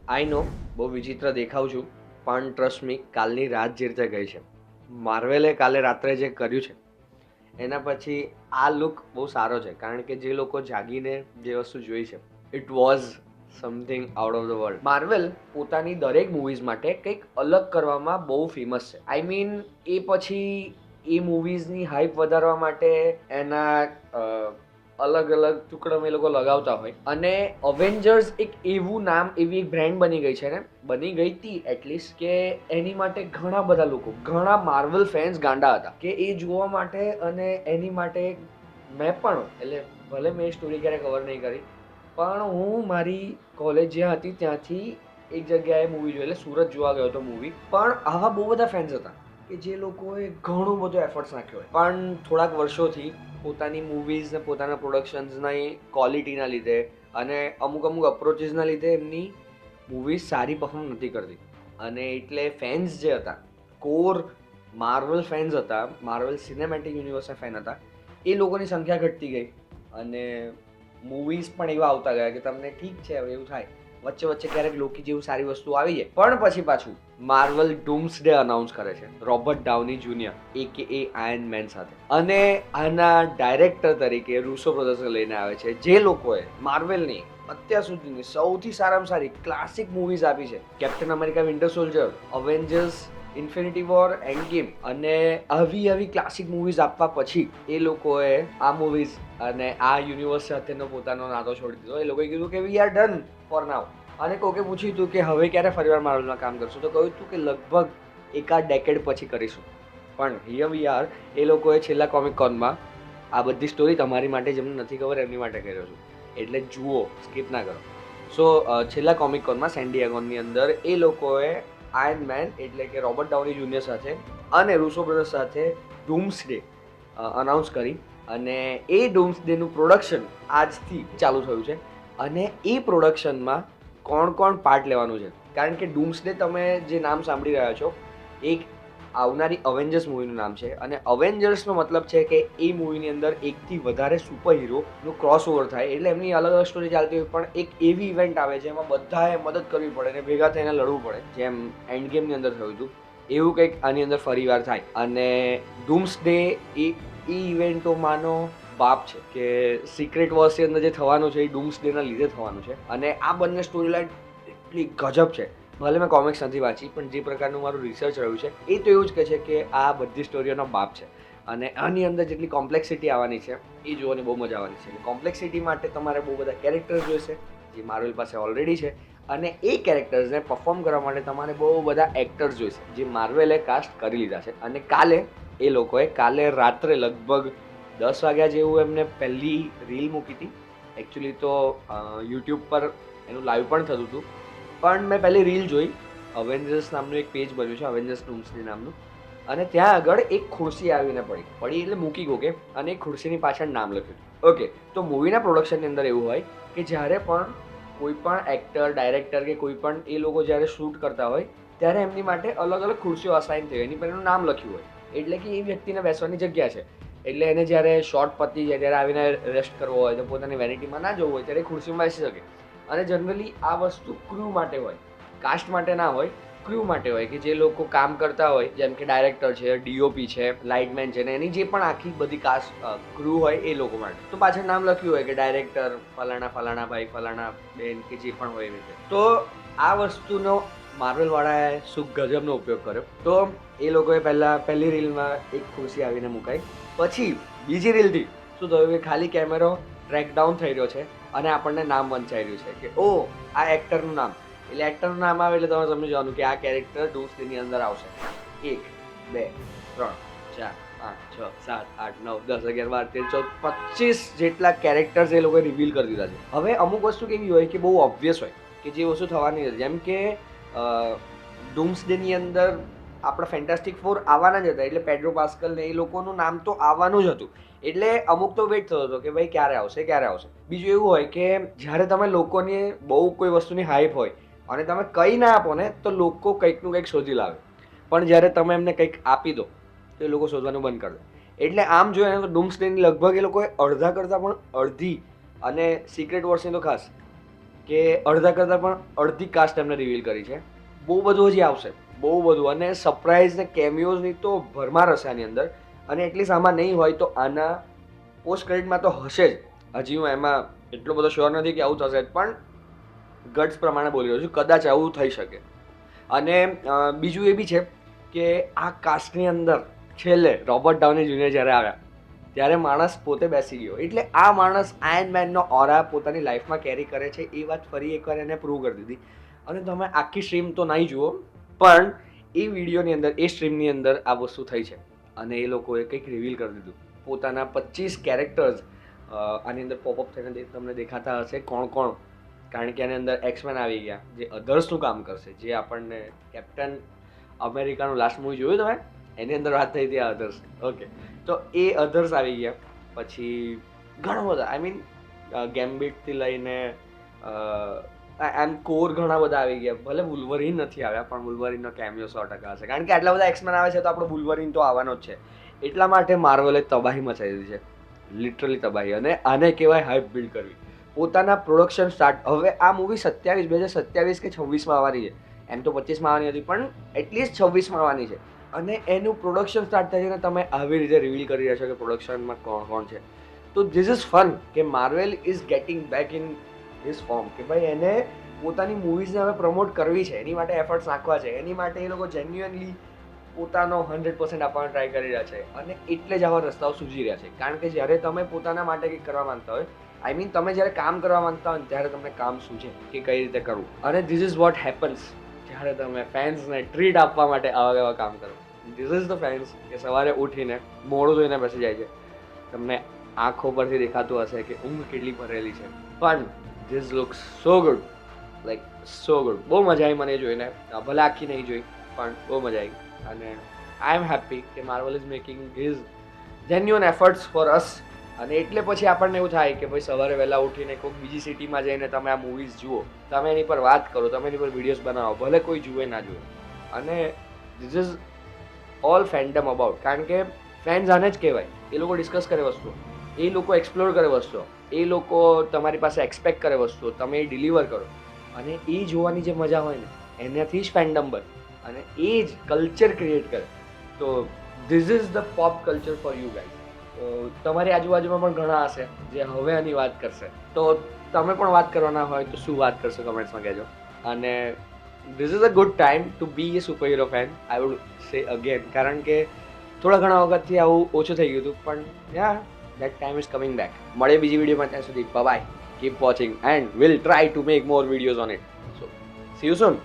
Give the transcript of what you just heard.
આઈ નો બહુ વિચિત્ર દેખાઉં છું, પણ ટ્રસ્ટ મી, કાલની રાત જે રીતે ગઈ છે, માર્વેલે કાલે રાત્રે જે કર્યું છે એના પછી આ લુક બહુ સારો છે. કારણ કે જે લોકો જાગીને જે વસ્તુ જોઈ છે, it was something out of the world. Marvel પોતાની દરેક મૂવીઝ માટે કંઈક અલગ કરવામાં બહુ ફેમસ છે. આઈ મીન એ પછી એ મૂવીઝની હાઇપ વધારવા માટે એના અલગ અલગ ટુકડા એ લોકો લગાવતા હોય. અને અવેન્જર્સ એક એવું નામ, એવી એક બ્રાન્ડ બની ગઈ છે ને, બની ગઈ હતી એટલીસ્ટ, કે એની માટે ઘણા બધા લોકો, ઘણા માર્વલ ફેન્સ ગાંડા હતા કે એ જોવા માટે. અને એની માટે મેં પણ, એટલે ભલે મેં એ સ્ટોરી ક્યારે કવર નહીં કરી, પણ હું મારી કોલેજ જ્યાં હતી ત્યાંથી એક જગ્યાએ મૂવી જોઈ, એટલે સુરત જોવા ગયો હતો મૂવી. પણ આવા બહુ બધા ફેન્સ હતા કે જે લોકોએ ઘણો બધો એફર્ટ્સ નાખ્યો હોય, પણ થોડાક વર્ષોથી પોતાની મૂવીઝ ને પોતાના પ્રોડક્શન્સના ક્વોલિટીના લીધે અને અમુક અમુક અપ્રોચીસના લીધે એમની મૂવીઝ સારી પરફોર્મ નથી કરતી. અને એટલે ફેન્સ જે હતા, કોર માર્વલ ફેન્સ હતા, માર્વલ સિનેમેટિક યુનિવર્સના ફેન હતા, એ લોકોની સંખ્યા ઘટતી ગઈ. અને મૂવીઝ પણ એવા આવતા ગયા કે તમને ઠીક છે, હવે એવું થાય વચ્ચે વચ્ચે ક્યારેક લોકી જેવું સારી વસ્તુ આવી જાય, પણ પછી પાછું માર્વલ ડૂમ્સડે અનાઉન્સ કરે છે Robert Downey junior AKA Iron Man સાથે. અને આના ડાયરેક્ટર તરીકે રૂસો બ્રધર્સને લઈને આવે છે, જે લોકોએ માર્વેલની અત્યાર સુધીની સૌથી સારામાં સારી ક્લાસિક મૂવીઝ આપી છે. Captain America Winter Soldier, Avengers Infinity War, End Game, અને આવી ક્લાસિક મૂવીઝ આપવા પછી એ લોકોએ આ મૂવીઝ અને આ યુનિવર્સ સાથેનો પોતાનો નાતો છોડી દીધો. એ લોકોએ કીધું કે વી આર ડન ફોર નાવ. અને કોકે પૂછ્યું હતું કે હવે ક્યારે ફરીવાર માર્વલમાં કામ કરશું, તો કહ્યું હતું કે લગભગ એકાદ ડેકેડ પછી કરીશું. પણ હિયર વી આર. એ લોકોએ છેલ્લા કોમિક કોનમાં આ બધી સ્ટોરી તમારી માટે જેમને નથી ખબર એમની માટે કર્યો છું, એટલે જુઓ, સ્કીપ ના કરો. સો છેલ્લા કોમિક કોનમાં સેન્ડિયાગોનની અંદર એ લોકોએ આયર્ન મેન એટલે કે રોબર્ટ ડાઉની જુનિયર સાથે અને રૂસો બ્રધર્સ સાથે ડૂમ્સડે અનાઉન્સ કરી. અને એ ડૂમ્સડેનું પ્રોડક્શન આજથી ચાલુ થયું છે. અને એ પ્રોડક્શનમાં કોણ કોણ પાર્ટ લેવાનું છે, કારણ કે ડૂમ્સડે તમે જે નામ સાંભળી રહ્યા છો, એક આવનારી અવેન્જર્સ મૂવીનું નામ છે. અને અવેન્જર્સનો મતલબ છે કે એ મૂવીની અંદર એકથી વધારે સુપર હીરોનું ક્રોસ ઓવર થાય, એટલે એમની અલગ અલગ સ્ટોરી ચાલતી હોય, પણ એક એવી ઇવેન્ટ આવે છે એમાં બધાએ મદદ કરવી પડે અને ભેગા થઈને લડવું પડે, જેમ એન્ડ ગેમની અંદર થયું હતું એવું કંઈક આની અંદર ફરીવાર થાય. અને ડૂમ્સડે એ ઇવેન્ટોમાંનો બાપ છે કે સિક્રેટ વોર્સની અંદર જે થવાનું છે એ ડૂમ્સડેના લીધે થવાનું છે. અને આ બંને સ્ટોરી લાઇન એટલી ગજબ છે. ભલે મેં કોમિક્સ નથી વાંચી, પણ જે પ્રકારનું મારું રિસર્ચ રહ્યું છે એ તો એવું જ કહે છે કે આ બધી સ્ટોરીઓનો બાપ છે. અને આની અંદર જેટલી કોમ્પ્લેક્સિટી આવવાની છે એ જોવાની બહુ મજા આવવાની છે. કોમ્પ્લેક્સિટી માટે તમારે બહુ બધા કેરેક્ટર્સ જોઈશે, જે માર્વેલ પાસે ઓલરેડી છે. અને એ કેરેક્ટર્સને પરફોર્મ કરવા માટે તમારે બહુ બધા એક્ટર્સ જોઈશે, જે માર્વેલે કાસ્ટ કરી લીધા છે. અને કાલે રાત્રે લગભગ 10 વાગ્યા જેવું એમને પહેલી રીલ મૂકી હતી. એકચ્યુઅલી તો યુટ્યુબ પર એનું લાઈવ પણ થતું હતું, પણ મેં પહેલી રીલ જોઈ. અવેન્જર્સ નામનું એક પેજ બન્યું છે, અવેન્જર્સ ડૂમ્સડે નામનું, અને ત્યાં આગળ એક ખુરશી આવીને પડી એટલે મૂકી ગયો કે, અને એ ખુરશીની પાછળ નામ લખ્યું. ઓકે, તો મૂવીના પ્રોડક્શનની અંદર એવું હોય કે જ્યારે પણ કોઈ પણ એક્ટર, ડાયરેક્ટર કે કોઈ પણ એ લોકો જ્યારે શૂટ કરતા હોય ત્યારે એમની માટે અલગ અલગ ખુરશીઓ અસાઇન થઈ હોય, એની પર એનું નામ લખ્યું હોય, એટલે કે એ વ્યક્તિને બેસવાની જગ્યા છે. એટલે એને જ્યારે શોર્ટ પતી જાય ત્યારે આવીને રેસ્ટ કરવો હોય, તો પોતાની વેનિટીમાં ના જવું હોય, ત્યારે ખુરશીમાં બેસી શકે. અને જનરલી આ વસ્તુ ક્રૂ માટે હોય, કાસ્ટ માટે ના હોય, ક્રૂ માટે હોય, કે જે લોકો કામ કરતા હોય, જેમ કે ડાયરેક્ટર છે, DOP છે, લાઇટમેન છે, ને એની જે પણ આખી બધી કાસ્ટ ક્રૂ હોય એ લોકો માટે. તો પાછળ નામ લખ્યું હોય કે ડાયરેક્ટર ફલાણા ભાઈ, ફલાણા બેન, કે જે પણ હોય એ રીતે. તો આ વસ્તુનો માર્વેલ વાળાએ શું ગજબનો ઉપયોગ કર્યો. તો એ લોકોએ પહેલી રીલમાં એક ખુરશી આવીને મુકાઈ. પછી બીજી રીલથી શું થયું કે ખાલી કેમેરો ટ્રેક ડાઉન થઈ રહ્યો છે અને આપણને નામ વંચાઈ રહ્યું છે કે ઓ આ એક્ટરનું નામ. એટલે એક્ટરનું નામ આવે એટલે તમારે સમજી જવાનું કે આ કેરેક્ટર ડૂમ્સડેની અંદર આવશે. 1 2 3 4 5 6 7 8 9 10 11 12 13 14 25 જેટલા કેરેક્ટર્સ એ લોકોએ રિવીલ કરી દીધા છે. હવે અમુક વસ્તુ કેવી હોય કે બહુ ઓબ્વિયસ હોય કે જે વસ્તુ થવાની છે, જેમ કે ડૂમ્સડેની અંદર આપણા ફેન્ટાસ્ટિક ફોર આવવાના જ હતા, એટલે પેડ્રો પાસ્કલ ને એ લોકોનું નામ તો આવવાનું જ હતું. એટલે અમુક તો વેઇટ થતો હતો કે ભાઈ ક્યારે આવશે. બીજું એવું હોય કે જ્યારે તમે લોકોની બહુ કોઈ વસ્તુની હાઈપ હોય અને તમે કંઈ ના આપો ને, તો લોકો કંઈકનું કંઈક શોધી લાવે. પણ જ્યારે તમે એમને કંઈક આપી દો તો એ લોકો શોધવાનું બંધ કરી દે. એટલે આમ જોઈએ તો ડૂમ્સડેની લગભગ એ લોકોએ અડધા કરતાં પણ અડધી, અને સિક્રેટ વોર્સની તો ખાસ કે અડધા કરતાં પણ અડધી કાસ્ટ એમને રિવીલ કરી છે. બહુ બધું હજી આવશે, બહુ બધું, અને સરપ્રાઇઝ ને કેમિયોઝની તો ભરમાર હશે આની અંદર. અને એટલીસ્ટ આમાં નહીં હોય તો આના પોસ્ટ ક્રેડિટમાં તો હશે જ. હજી હું એમાં એટલો બધો શ્યોર નથી કે આવું થશે જ, પણ ગટ્સ પ્રમાણે બોલી રહ્યો છું, કદાચ આવું થઈ શકે. અને બીજું એ બી છે કે આ કાસ્ટની અંદર છેલ્લે રોબર્ટ ડાઉની જુનિયર જ્યારે આવ્યા ત્યારે માણસ પોતે બેસી ગયો. એટલે આ માણસ આયર્ન મેનનો ઓરા પોતાની લાઈફમાં કેરી કરે છે એ વાત ફરી એકવાર એને પ્રૂવ કરી દીધી. અને તમે આખી સ્ટ્રીમ તો નહીં જુઓ, પણ એ વિડીયોની અંદર, એ સ્ટ્રીમની અંદર આ વસ્તુ થઈ છે. અને એ લોકોએ કંઈક રિવીલ કરી દીધું. પોતાના 25 કેરેક્ટર્સ આની અંદર પોપઅપ થઈને તમને દેખાતા હશે કોણ કોણ. કારણ કે આની અંદર એક્સમેન આવી ગયા જે અધર્સનું કામ કરશે, જે આપણને કેપ્ટન અમેરિકાનું લાસ્ટ મૂવી જોયું તમે, એની અંદર વાત થઈ હતી આ અધર્સ. ઓકે, તો એ અધર્સ આવી ગયા. પછી ઘણા બધા, આઈ મીન ગેમ્બિટથી લઈને એમ કોર ઘણા બધા આવી ગયા. ભલે વુલ્વરીન નથી આવ્યા, પણ વુલ્વરીનનો કેમિયો 100% હશે, કારણ કે આટલા બધા એક્સમેન આવે છે તો આપણો વુલ્વરીન તો આવવાનો જ છે. એટલા માટે માર્વલે તબાહી મચાવી દીધી છે, લિટરલી તબાહી. અને આને કહેવાય હાઇપ બિલ્ડ કરવી. પોતાના પ્રોડક્શન સ્ટાર્ટ, હવે આ મૂવી 2027 કે 26માં આવવાની છે. એમ તો 25માં આવવાની હતી, પણ એટલીસ્ટ 26માં આવવાની છે. અને એનું પ્રોડક્શન સ્ટાર્ટ થાય છે ને તમે આવી રીતે રિવીલ કરી રહ્યા છો કે પ્રોડક્શનમાં કોણ કોણ છે. તો ધીસ ઇઝ ફન કે Marvel is getting back in his form, કે ભાઈ એને પોતાની મૂવીઝને હવે પ્રમોટ કરવી છે, એની માટે એફર્ટ્સ નાખવા છે, એની માટે એ લોકો જેન્યુઅનલી પોતાનો 100% આપવાનો ટ્રાય કરી રહ્યા છે. અને એટલે જ આવા રસ્તાઓ સૂઝી રહ્યા છે. કારણ કે જ્યારે તમે પોતાના માટે કંઈક કરવા માંગતા હોય, આઈ મીન તમે જ્યારે કામ કરવા માંગતા હોય ત્યારે તમને કામ સૂઝે કે કઈ રીતે કરવું. અને ધીસ ઇઝ વોટ હેપન્સ જ્યારે તમે ફેન્સને ટ્રીટ આપવા માટે આવા એવા કામ કરો. ધીસ ઇઝ ધ ફેન્સ કે સવારે ઉઠીને મોડું જોઈને બેસી જાય છે. તમને આંખો પરથી દેખાતું હશે કે ઊંઘ કેટલી ભરેલી છે, પણ this looks so good, like so good. બહુ મજા આવી મને જોઈને. ભલે આખી નહીં જોઈ, પણ બહુ મજા આવી. અને આઈ એમ હેપી કે Marvel is making his genuine efforts for us. અને એટલે પછી આપણને એવું થાય કે ભાઈ સવારે વહેલા ઉઠીને કોઈક બીજી સિટીમાં જઈને તમે આ મૂવીઝ જુઓ, તમે એની પર વાત કરો, તમે એની પર વિડીયોઝ બનાવો, ભલે કોઈ જુએ ના જુએ. અને ધીસ ઇઝ ઓલ ફેન્ડમ અબાઉટ. કારણ કે ફેન્સ આને જ કહેવાય. એ લોકો ડિસ્કસ કરે વસ્તુઓ, એ લોકો એક્સપ્લોર કરે વસ્તુઓ, એ લોકો તમારી પાસે એક્સપેક્ટ કરે વસ્તુઓ, તમે એ ડિલિવર કરો. અને એ જોવાની જે મજા હોય ને, એનાથી જ ફેન્ડમ બને અને એ જ કલ્ચર ક્રિએટ કરે. તો this is the pop culture for you guys. તો તમારી આજુબાજુમાં પણ ઘણા હશે જે હવે આની વાત કરશે. તો તમે પણ વાત કરવાના હોય તો શું વાત કરશો કમેન્ટ્સમાં કહેજો. અને this is a good time to be a super hero fan, I would say again. કારણ કે થોડા ઘણા વખતથી આવું ઓછું થઈ ગયું હતું, પણ યા that time is coming back. મળે બીજી વિડીયોમાં, ત્યાં સુધી bye bye, keep watching and we'll try to make more videos on it. So see you soon.